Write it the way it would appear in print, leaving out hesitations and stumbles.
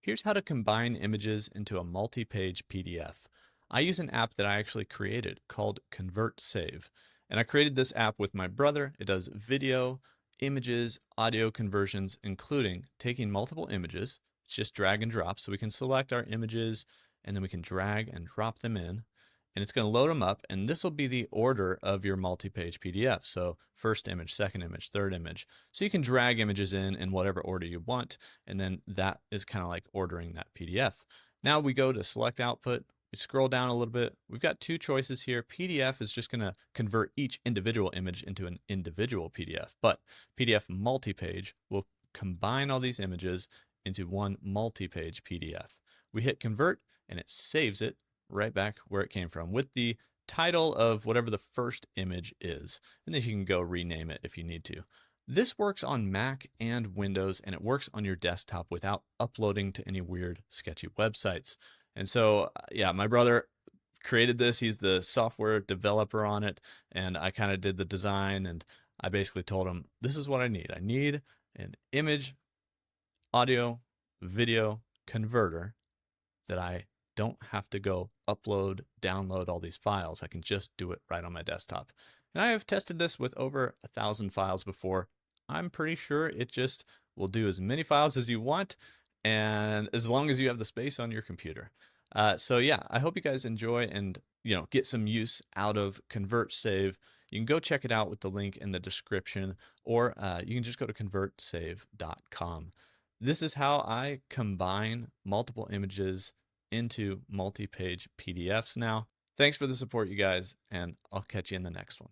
Here's how to combine images into a multi-page PDF. I use an app that I actually created called ConvertSave. And I created this app with my brother. It does video, images, audio conversions, including taking multiple images. It's just drag and drop. So we can select our images and then we can drag and drop them in. And it's going to load them up. And this will be the order of your multi-page PDF. So first image, second image, third image. So you can drag images in whatever order you want. And then that is kind of like ordering that PDF. Now we go to select output. We scroll down a little bit. We've got two choices here. PDF is just going to convert each individual image into an individual PDF, but PDF multi-page will combine all these images into one multi-page PDF. We hit convert and it saves it right back where it came from with the title of whatever the first image is. And then you can go rename it if you need to. This works on Mac and Windows, and it works on your desktop without uploading to any weird, sketchy websites. And so, yeah, my brother created this. He's the software developer on it, and I kind of did the design, and I basically told him, this is what I need. I need an image, audio, video converter that I don't have to go upload, download all these files. I can just do it right on my desktop. And I have tested this with over 1,000 files before. I'm pretty sure it just will do as many files as you want, and as long as you have the space on your computer. So yeah, I hope you guys enjoy and get some use out of ConvertSave. You can go check it out with the link in the description, or you can just go to convertsave.com. This is how I combine multiple images into multi-page PDFs now. Thanks for the support, you guys, and I'll catch you in the next one.